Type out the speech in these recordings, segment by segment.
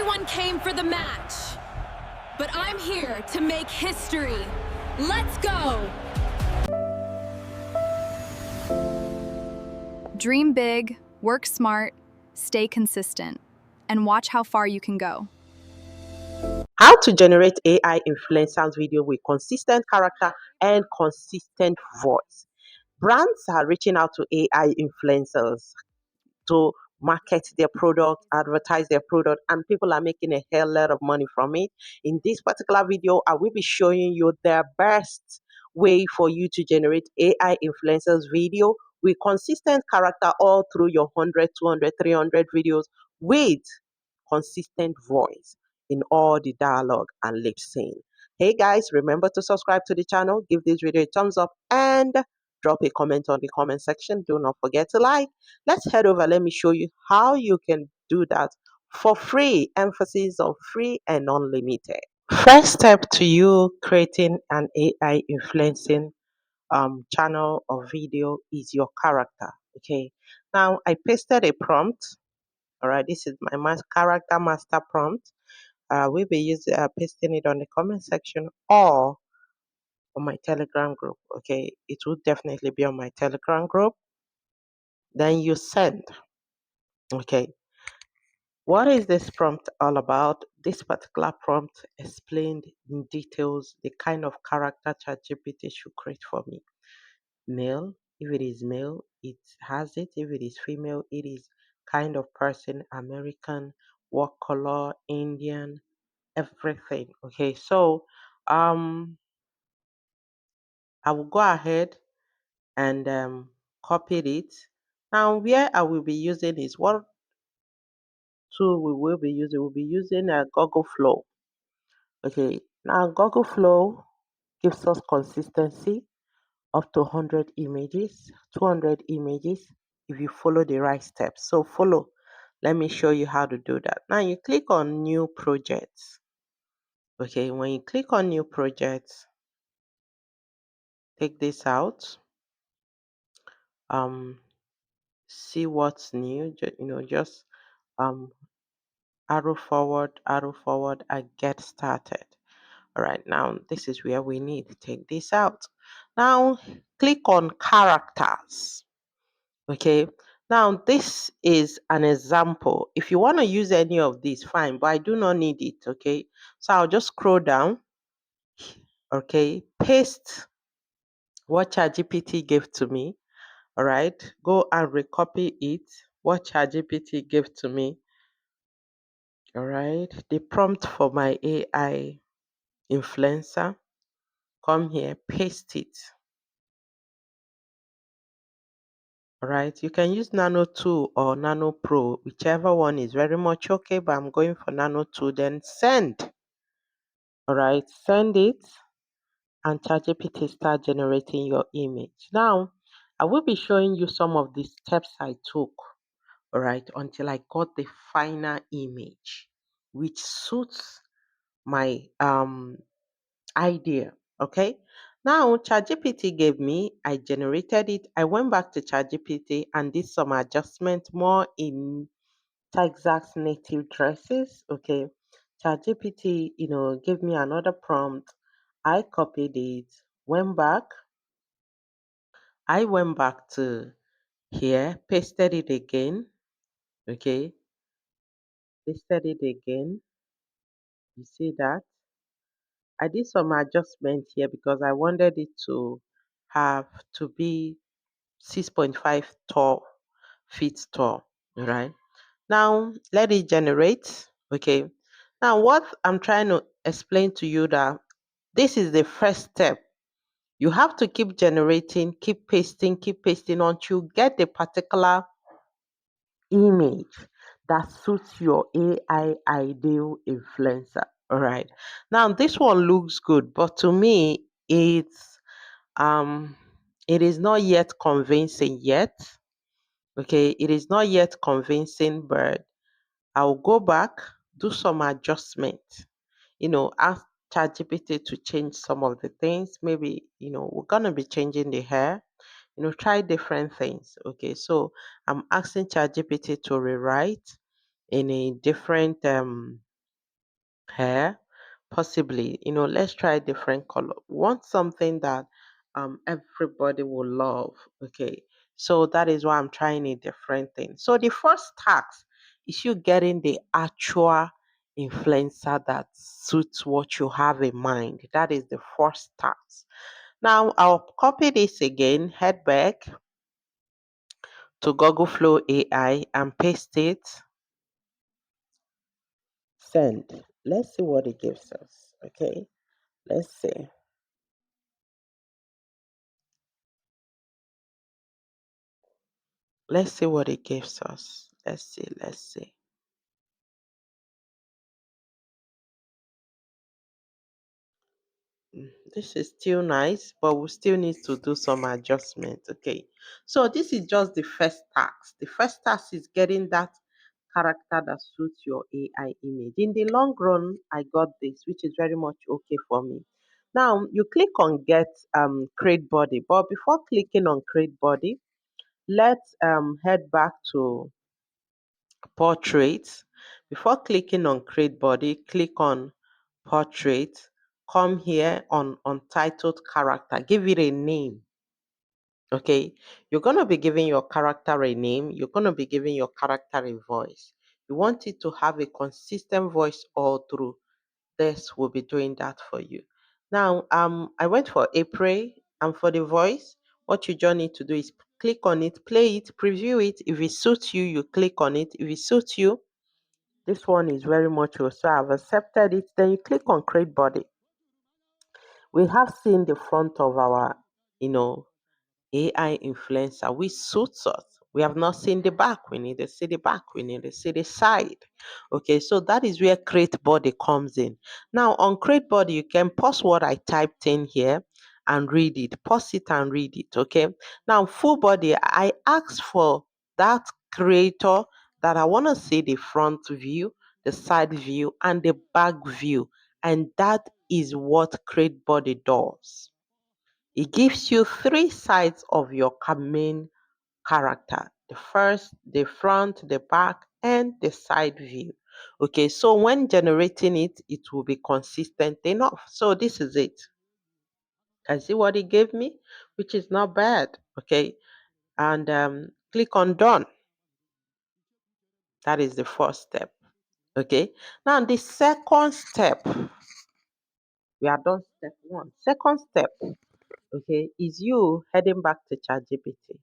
Everyone came for the match, but I'm here to make history. Let's go! Dream big, work smart, stay consistent, and watch how far you can go. How to generate AI influencers video with consistent character and consistent voice. Brands are reaching out to AI influencers to market their product, advertise their product, and people are making a hell lot of money from it. In this particular video, I will be showing you the best way for you to generate AI influencers video with consistent character all through your 100, 200, 300 videos with consistent voice in all the dialogue and lip sync. Hey guys, remember to subscribe to the channel, give this video a thumbs up, and drop a comment on the comment section. Do not forget to like. Let's head over. Let me show you how you can do that for free. Emphasis on free and unlimited. First step to you creating an AI influencing channel or video is your character. Okay. Now I pasted a prompt. All right. This is my character master prompt. We'll be using pasting it on the comment section or on my Telegram group. Okay. It will definitely be on my Telegram group. Then you send. Okay. What is this prompt all about? This particular prompt explained in details the kind of character ChatGPT should create for me. Male, if it is male, it has it. If it is female, it is kind of person, American, what color, Indian, everything. Okay, so I will go ahead and copy it. Now, where I will be using is what tool we will be using. We'll be using a Google Flow. Okay, now Google Flow gives us consistency up to 100 images, 200 images if you follow the right steps. So follow. Let me show you how to do that. Now you click on new projects. Okay, when you click on new projects, take this out. See what's new. Just arrow forward, and get started. All right, now this is where we need to take this out. Now click on characters. Okay, now this is an example. If you want to use any of these, fine, but I do not need it. Okay, so I'll just scroll down. Okay, paste what ChatGPT gave to me. All right, go and recopy it. What ChatGPT gave to me. All right, the prompt for my AI influencer. Come here, paste it. All right, you can use Nano 2 or Nano Pro, whichever one is very much okay, but I'm going for Nano 2. Then send. All right, send it, and ChatGPT start generating your image. Now, I will be showing you some of the steps I took, all right, until I got the final image, which suits my idea. Okay. Now ChatGPT gave me, I generated it. I went back to ChatGPT and did some adjustment more in Texas native dresses. Okay. ChatGPT, gave me another prompt. I copied it, went back. I went back to here, pasted it again. Okay. Pasted it again. You see that? I did some adjustment here because I wanted it to have to be 6.5 feet tall. Right. Now let it generate. Okay. Now what I'm trying to explain to you that this is the first step. You have to keep generating, keep pasting until you get the particular image that suits your AI ideal influencer. All right. Now this one looks good, but to me, um it is not yet convincing yet. Okay, it is not yet convincing, but I'll go back, do some adjustment. Ask ChatGPT to change some of the things. Maybe, we're gonna be changing the hair. Try different things. Okay, so I'm asking ChatGPT to rewrite in a different hair, possibly. Let's try a different color. We want something that everybody will love. Okay, so that is why I'm trying a different thing. So the first task is you getting the actual influencer that suits what you have in mind. That is the first task. Now I'll copy this again, head back to Google Flow AI and paste it. Send. Let's see what it gives us. Okay, let's see. Let's see what it gives us. Let's see. Let's see. This is still nice, but we still need to do some adjustment. Okay. So this is just the first task. The first task is getting that character that suits your AI image. In the long run, I got this, which is very much okay for me. Now you click on get create body, but before clicking on create body, let's head back to portrait. Before clicking on create body, click on portrait. Come here on untitled character. Give it a name. Okay. You're going to be giving your character a name. You're going to be giving your character a voice. You want it to have a consistent voice all through. This will be doing that for you. Now, I went for April, and for the voice, what you just need to do is click on it, play it, preview it. If it suits you, you click on it. If it suits you, this one is very much so I've accepted it. Then you click on create body. We have seen the front of our, you know, AI influencer, which suits us. We have not seen the back. We need to see the back. We need to see the side. Okay, so that is where create body comes in. Now, on create body, you can pause what I typed in here and read it. Pause it and read it. Okay. Now, full body, I asked for that creator that I want to see the front view, the side view, and the back view. And that is what create body does. It gives you three sides of your main character: the first, the front, the back, and the side view. Okay, so when generating it, it will be consistent enough. So this is it. Can see what it gave me, which is not bad. Okay, and click on done. That is the first step. Okay, now the second step, we are done step one. Second step, okay, is you heading back to ChatGPT.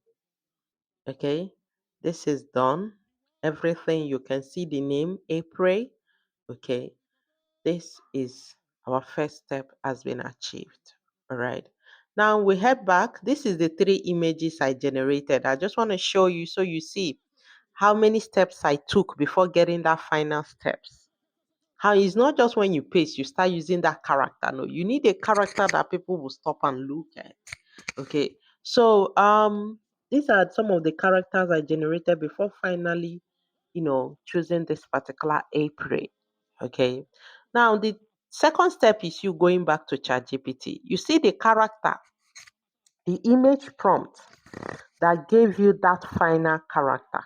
Okay, this is done. Everything, you can see the name April. Okay, this is our first step has been achieved. All right, now we head back. This is the three images I generated. I just want to show you so you see how many steps I took before getting that final steps. How it's not just when you paste, you start using that character. No, you need a character that people will stop and look at. Okay, so these are some of the characters I generated before finally, choosing this particular April. Okay, now the second step is you going back to ChatGPT. You see the character, the image prompt that gave you that final character.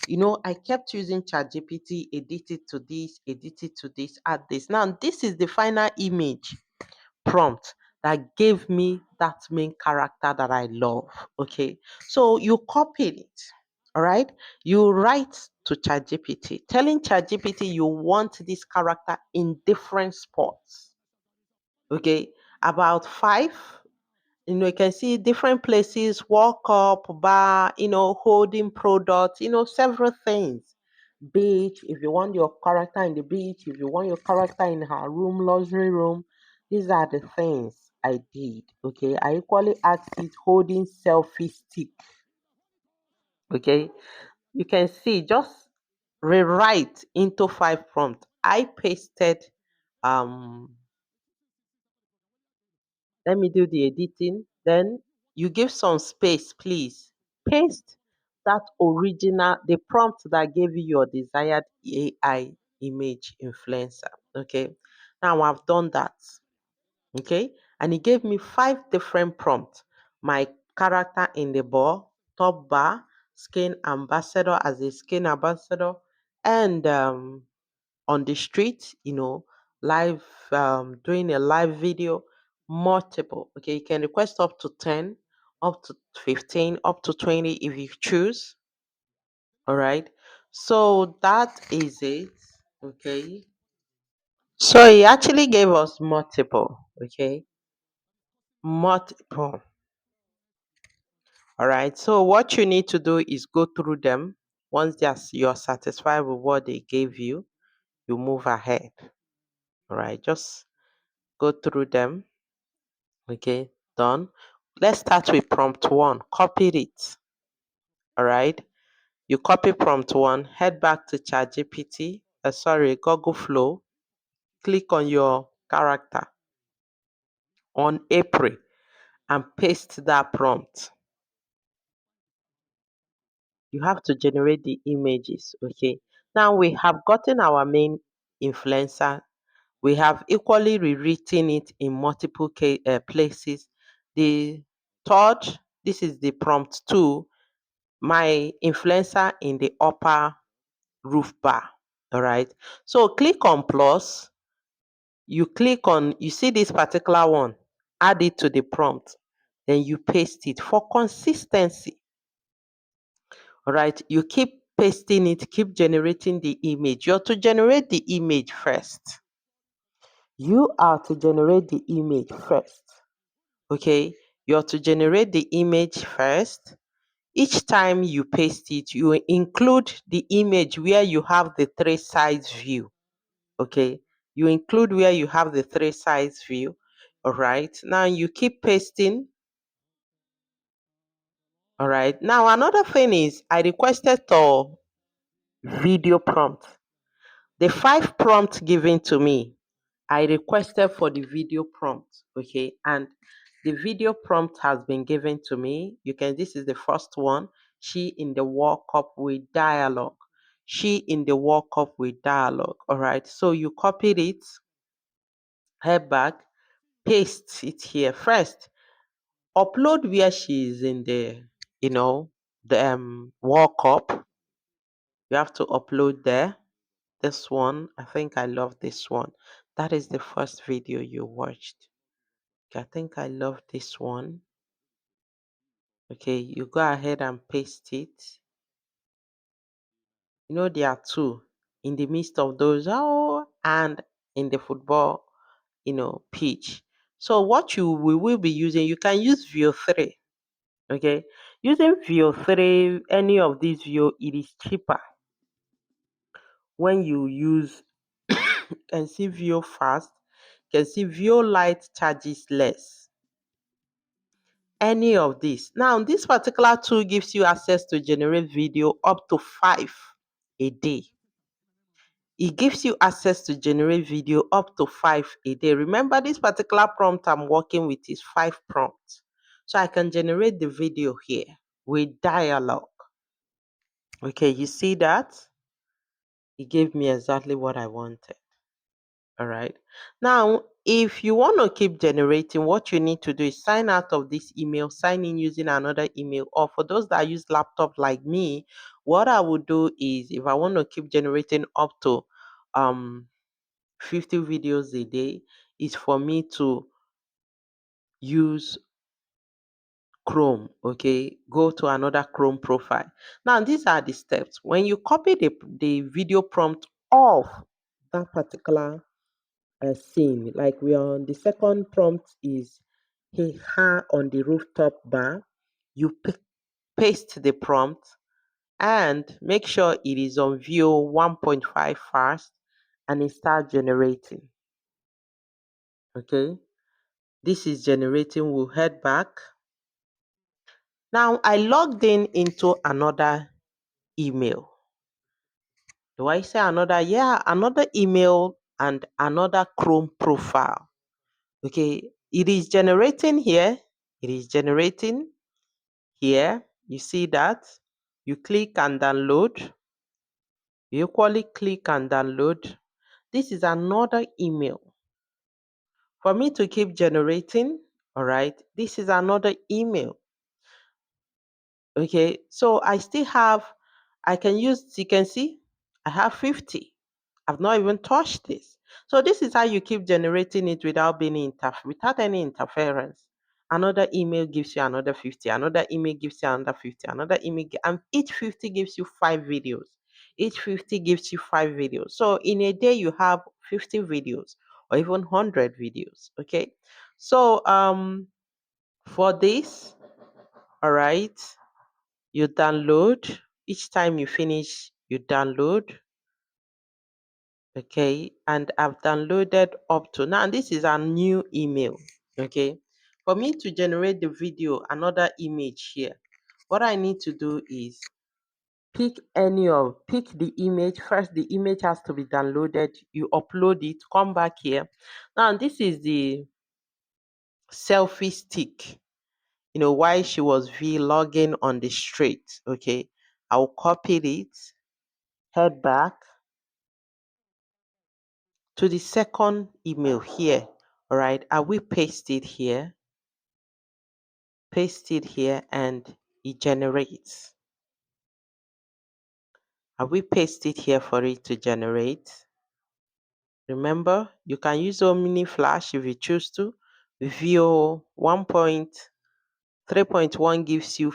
I kept using ChatGPT, edit it to this, add this. Now, this is the final image prompt that gave me that main character that I love. Okay, so you copied it. All right, you write to ChatGPT, telling ChatGPT you want this character in different spots. Okay, about five. You can see different places, walk up, bar, holding products, several things. Beach, if you want your character in the beach, if you want your character in her room, luxury room, these are the things I did. Okay, I equally asked it holding selfie stick. Okay, you can see just rewrite into five prompt. I pasted let me do the editing. Then you give some space, please. Paste that original, the prompt that gave you your desired AI image influencer. Okay. Now I've done that. Okay. And it gave me five different prompts. My character in the bar, top bar, skin ambassador as a skin ambassador, and on the street, live doing a live video, multiple. Okay, you can request up to 10, up to 15, up to 20 if you choose. All right. So that is it. Okay. So he actually gave us multiple. Okay. Multiple. All right. So what you need to do is go through them. Once you're satisfied with what they gave you, you move ahead. All right. Just go through them. Okay. Done. Let's start with prompt one. Copy it. All right. You copy prompt one, head back to ChatGPT, Google Flow, click on your character on April and paste that prompt. You have to generate the images. Okay. Now we have gotten our main influencer. We have equally rewritten it in multiple places. The third, this is the prompt two, my influencer in the upper roof bar. All right. So click on plus. You see this particular one, add it to the prompt, then you paste it for consistency. All right. You keep pasting it, keep generating the image. You're to generate the image first. You are to generate the image first. Okay. You're to generate the image first. Each time you paste it, you include the image where you have the three sides view. Okay. You include where you have the three sides view. All right. Now you keep pasting. All right. Now another thing is I requested for video prompt. The 5 prompts given to me, I requested for the video prompt. Okay. And the video prompt has been given to me. This is the first one. She in the World Cup with dialogue. She in the World Cup with dialogue. All right. So you copied it, head back, paste it here first. Upload where she is in the World Cup. You have to upload there. This one, I think I love this one. That is the first video you watched. Okay, I think I love this one. Okay, you go ahead and paste it. There are two in the midst of those, and in the football, pitch. So what we will be using, you can use View 3. Okay, using View 3, any of these view, it is cheaper. When you use, can see View Fast, can see View Light charges less. Any of this. Now, this particular tool gives you access to generate video up to 5 a day. It gives you access to generate video up to 5 a day. Remember, this particular prompt I'm working with is 5 prompts. So I can generate the video here with dialogue. Okay, you see that? It gave me exactly what I wanted. All right. Now, if you want to keep generating, what you need to do is sign out of this email, sign in using another email. Or for those that use laptop like me, what I would do is if I want to keep generating up to um 50 videos a day, is for me to use Chrome. Okay, go to another Chrome profile. Now, these are the steps. When you copy the video prompt of that particular scene. Like we are on the second prompt is he her on the rooftop bar. You paste the prompt and make sure it is on view 1.5 fast and it start generating. Okay, this is generating. We'll head back. Now I logged in into another email. Do I say another? Yeah, another email and another Chrome profile. Okay, it is generating here. It is generating here. You see that? You click and download. You equally click and download. This is another email. For me to keep generating, all right, this is another email. Okay, so I can use, you can see, I have 50. I've not even touched this. So this is how you keep generating it without without any interference. Another email gives you another 50, another email gives you another 50, another and each 50 gives you 5 videos. Each 50 gives you 5 videos. So in a day you have 50 videos or even 100 videos. Okay. So for this, all right, you download. Each time you finish, you download. Okay, and I've downloaded up to now. This is a new email. Okay, for me to generate the video, another image here, what I need to do is pick the image first. The image has to be downloaded. You upload it, come back here. Now this is the selfie stick. Why she was vlogging on the street. Okay, I'll copy it, head back to the second email here. All right, I will paste it here, and it generates. I will paste it here for it to generate. Remember, you can use Omni Flash if you choose to. Vio 1.3.1 gives you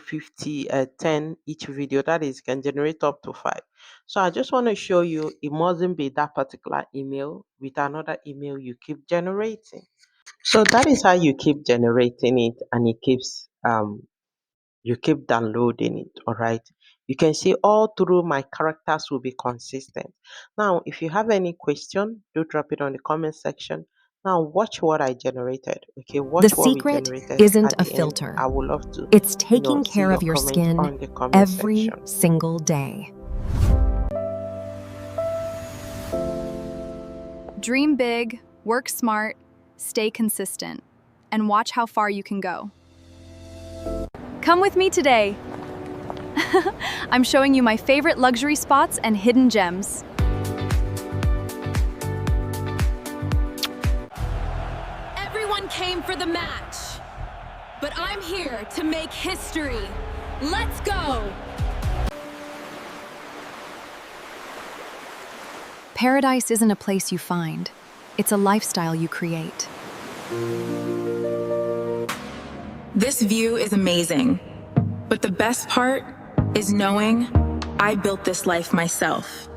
10 each video. That is, can generate up to 5. So I just want to show you it mustn't be that particular email with another email you keep generating. So that is how you keep generating it, and it keeps you keep downloading it. All right, you can see all through my characters will be consistent. Now if you have any question, do drop it on the comment section. Now watch what I generated. Okay, The watch what we secret generated isn't at a the end. filter. I would love to It's taking see care your of your comment skin on the comment every section. single day. Dream big, work smart, stay consistent, and watch how far you can go. Come with me today. I'm showing you my favorite luxury spots and hidden gems. Everyone came for the match, but I'm here to make history. Let's go! Paradise isn't a place you find, it's a lifestyle you create. This view is amazing, but the best part is knowing I built this life myself.